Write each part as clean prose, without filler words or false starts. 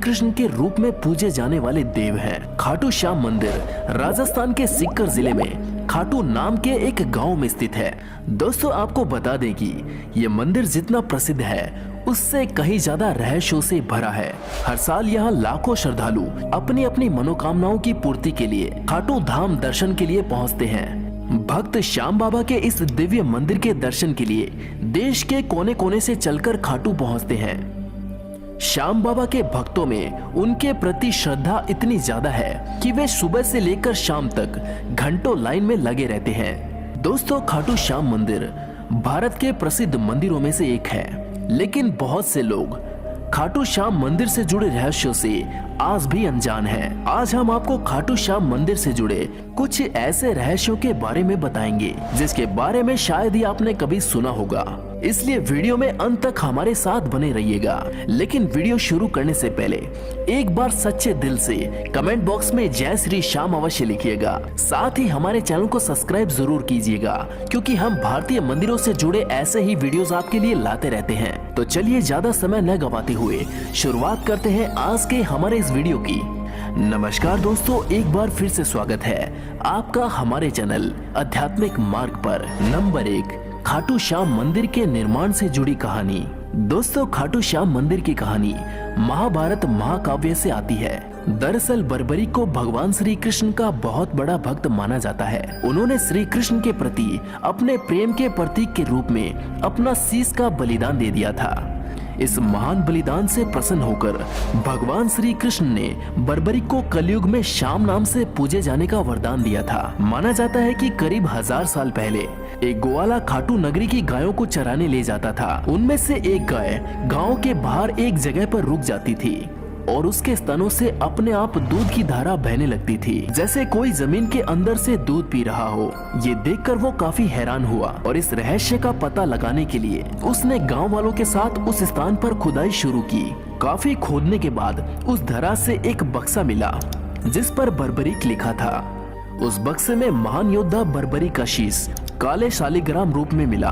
कृष्ण के रूप में पूजे जाने वाले देव हैं। खाटू श्याम मंदिर राजस्थान के सीकर जिले में खाटू नाम के एक गांव में स्थित है। दोस्तों आपको बता दें कि ये मंदिर जितना प्रसिद्ध है उससे कहीं ज्यादा रहस्यों से भरा है। हर साल यहाँ लाखों श्रद्धालु अपनी अपनी मनोकामनाओं की पूर्ति के लिए खाटू धाम दर्शन के लिए पहुँचते हैं। भक्त श्याम बाबा के इस दिव्य मंदिर के दर्शन के लिए देश के कोने कोने से चलकर खाटू पहुँचते हैं। श्याम बाबा के भक्तों में उनके प्रति श्रद्धा इतनी ज्यादा है कि वे सुबह से लेकर शाम तक घंटों लाइन में लगे रहते हैं। दोस्तों खाटू श्याम मंदिर भारत के प्रसिद्ध मंदिरों में से एक है, लेकिन बहुत से लोग खाटू श्याम मंदिर से जुड़े रहस्यों से आज भी अनजान हैं। आज हम आपको खाटू श्याम मंदिर से जुड़े कुछ ऐसे रहस्यों के बारे में बताएंगे जिसके बारे में शायद ही आपने कभी सुना होगा, इसलिए वीडियो में अंत तक हमारे साथ बने रहिएगा। लेकिन वीडियो शुरू करने से पहले एक बार सच्चे दिल से कमेंट बॉक्स में जय श्री श्याम अवश्य लिखिएगा। साथ ही हमारे चैनल को सब्सक्राइब जरूर कीजिएगा, क्योंकि हम भारतीय मंदिरों से जुड़े ऐसे ही वीडियोस आपके लिए लाते रहते हैं। तो चलिए ज्यादा समय न गवाते हुए शुरुआत करते हैं आज के हमारे इस वीडियो की। नमस्कार दोस्तों, एक बार फिर से स्वागत है आपका हमारे चैनल आध्यात्मिक मार्ग पर। नंबर 1, खाटू श्याम मंदिर के निर्माण से जुड़ी कहानी। दोस्तों खाटू श्याम मंदिर की कहानी महाभारत महाकाव्य से आती है। दरअसल बर्बरीक को भगवान श्री कृष्ण का बहुत बड़ा भक्त माना जाता है। उन्होंने श्री कृष्ण के प्रति अपने प्रेम के प्रतीक के रूप में अपना शीश का बलिदान दे दिया था। इस महान बलिदान से प्रसन्न होकर भगवान श्री कृष्ण ने बर्बरीक को कलयुग में श्याम नाम से पूजे जाने का वरदान दिया था। माना जाता है कि करीब 1000 साल पहले एक ग्वाला खाटू नगरी की गायों को चराने ले जाता था। उनमें से एक गाय गांव के बाहर एक जगह पर रुक जाती थी और उसके स्तनों से अपने आप दूध की धारा बहने लगती थी, जैसे कोई जमीन के अंदर से दूध पी रहा हो। ये देखकर वो काफी हैरान हुआ और इस रहस्य का पता लगाने के लिए उसने गांव वालों के साथ उस स्थान पर खुदाई शुरू की। काफी खोदने के बाद उस धरा से एक बक्सा मिला जिस पर बर्बरीक लिखा था। उस बक्से में महान योद्धा बर्बरीक का शीश काले शालिग्राम रूप में मिला।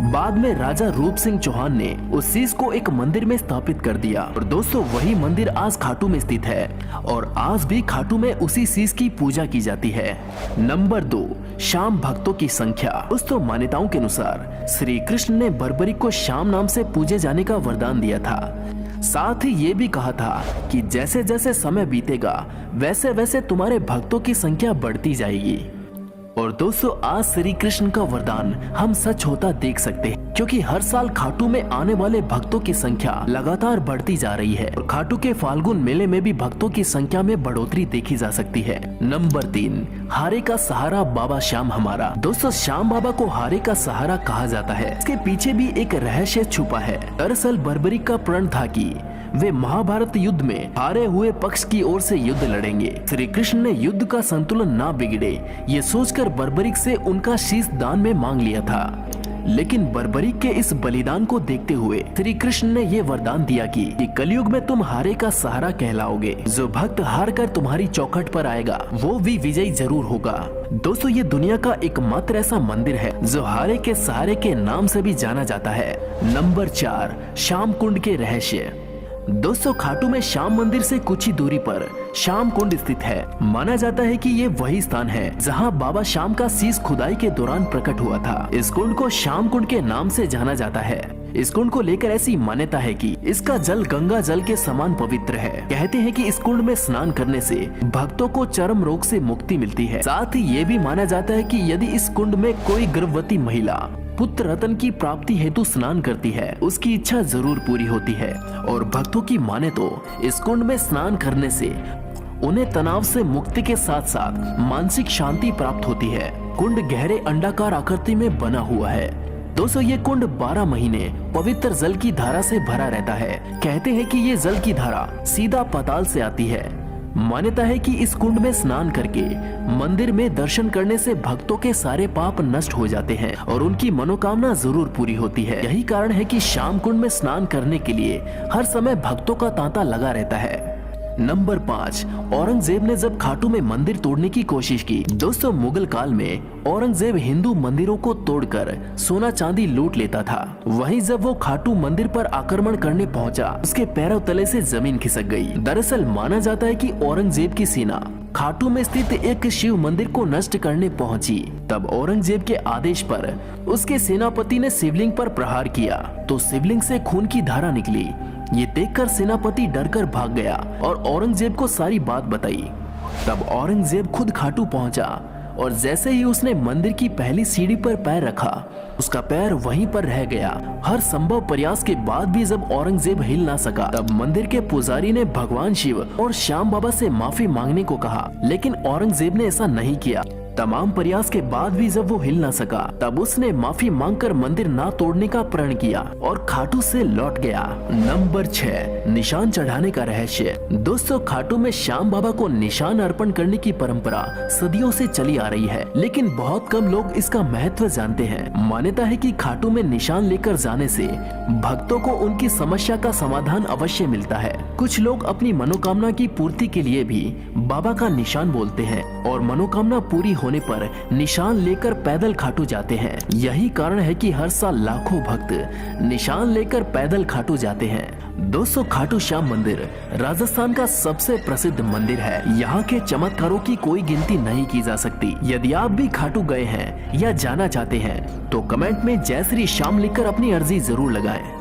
बाद में राजा रूप सिंह चौहान ने उस शीश को एक मंदिर में स्थापित कर दिया और दोस्तों वही मंदिर आज खाटू में स्थित है और आज भी खाटू में उसी शीश की पूजा की जाती है। नंबर 2, श्याम भक्तों की संख्या। दोस्तों मान्यताओं के अनुसार श्री कृष्ण ने बर्बरीक को श्याम नाम से पूजे जाने का वरदान दिया था। साथ ही ये भी कहा था कि जैसे जैसे समय बीतेगा वैसे वैसे तुम्हारे भक्तों की संख्या बढ़ती जाएगी। और दोस्तों आज श्री कृष्ण का वरदान हम सच होता देख सकते हैं, क्योंकि हर साल खाटू में आने वाले भक्तों की संख्या लगातार बढ़ती जा रही है और खाटू के फाल्गुन मेले में भी भक्तों की संख्या में बढ़ोतरी देखी जा सकती है। नंबर 3, हारे का सहारा बाबा श्याम हमारा। दोस्तों श्याम बाबा को हारे का सहारा कहा जाता है, इसके पीछे भी एक रहस्य छुपा है। दरअसल बर्बरीक का प्रण था कि वे महाभारत युद्ध में हारे हुए पक्ष की ओर से युद्ध लड़ेंगे। श्री कृष्ण ने युद्ध का संतुलन ना बिगड़े ये सोचकर बर्बरीक से उनका शीश दान में मांग लिया था। लेकिन बर्बरीक के इस बलिदान को देखते हुए श्री कृष्ण ने ये वरदान दिया कि कलयुग में तुम हारे का सहारा कहलाओगे। जो भक्त हार कर तुम्हारी चौखट पर आएगा वो भी विजयी जरूर होगा। दोस्तों ये दुनिया का एकमात्र ऐसा मंदिर है जो हारे के सहारे के नाम से भी जाना जाता है। नंबर 4, श्याम कुंड के रहस्य। दोस्तों खाटू में श्याम मंदिर से कुछ ही दूरी पर श्याम कुंड स्थित है। माना जाता है कि ये वही स्थान है जहां बाबा श्याम का शीश खुदाई के दौरान प्रकट हुआ था। इस कुंड को श्याम कुंड के नाम से जाना जाता है। इस कुंड को लेकर ऐसी मान्यता है कि इसका जल गंगा जल के समान पवित्र है। कहते हैं कि इस कुंड में स्नान करने से भक्तों को चर्म रोग से मुक्ति मिलती है। साथ ही ये भी माना जाता है कि यदि इस कुंड में कोई गर्भवती महिला पुत्र रत्न की प्राप्ति हेतु स्नान करती है उसकी इच्छा जरूर पूरी होती है। और भक्तों की माने तो इस कुंड में स्नान करने से उन्हें तनाव से मुक्ति के साथ साथ मानसिक शांति प्राप्त होती है। कुंड गहरे अंडाकार आकृति में बना हुआ है। दोस्तों ये कुंड 12 महीने पवित्र जल की धारा से भरा रहता है। कहते हैं कि ये जल की धारा सीधा पाताल से आती है। मान्यता है कि इस कुंड में स्नान करके मंदिर में दर्शन करने से भक्तों के सारे पाप नष्ट हो जाते हैं और उनकी मनोकामना जरूर पूरी होती है। यही कारण है कि श्याम कुंड में स्नान करने के लिए हर समय भक्तों का तांता लगा रहता है। नंबर 5, औरंगजेब ने जब खाटू में मंदिर तोड़ने की कोशिश की। दोस्तों, मुगल काल में औरंगजेब हिंदू मंदिरों को तोड़कर सोना चांदी लूट लेता था। वहीं जब वो खाटू मंदिर पर आक्रमण करने पहुंचा, उसके पैरों तले से जमीन खिसक गई। दरअसल माना जाता है कि औरंगजेब की सेना खाटू में स्थित एक शिव मंदिर को नष्ट करने पहुंची। तब औरंगजेब के आदेश पर उसके सेनापति ने शिवलिंग पर प्रहार किया तो शिवलिंग से खून की धारा निकली। ये देखकर सेनापति डरकर भाग गया और औरंगजेब को सारी बात बताई। तब औरंगजेब खुद खाटू पहुंचा और जैसे ही उसने मंदिर की पहली सीढ़ी पर पैर रखा, उसका पैर वहीं पर रह गया। हर संभव प्रयास के बाद भी जब औरंगजेब हिल ना सका, तब मंदिर के पुजारी ने भगवान शिव और श्याम बाबा से माफी मांगने को कहा, लेकिन औरंगजेब ने ऐसा नहीं किया। तमाम प्रयास के बाद भी जब वो हिल ना सका, तब उसने माफी मांगकर मंदिर ना तोड़ने का प्रण किया और खाटू से लौट गया। नंबर 6, निशान चढ़ाने का रहस्य। दोस्तों, खाटू में श्याम बाबा को निशान अर्पण करने की परंपरा सदियों से चली आ रही है, लेकिन बहुत कम लोग इसका महत्व जानते हैं। मान्यता है कि खाटू में निशान लेकर जाने से भक्तों को उनकी समस्या का समाधान अवश्य मिलता है। कुछ लोग अपनी मनोकामना की पूर्ति के लिए भी बाबा का निशान बोलते हैं और मनोकामना पूरी होने पर निशान लेकर पैदल खाटू जाते हैं। यही कारण है कि हर साल लाखों भक्त निशान लेकर पैदल खाटू जाते हैं। दोस्तों, खाटू श्याम मंदिर राजस्थान का सबसे प्रसिद्ध मंदिर है। यहाँ के चमत्कारों की कोई गिनती नहीं की जा सकती। यदि आप भी खाटू गए हैं या जाना चाहते हैं तो कमेंट में जय श्री श्याम लिखकर अपनी अर्जी जरूर लगाएं।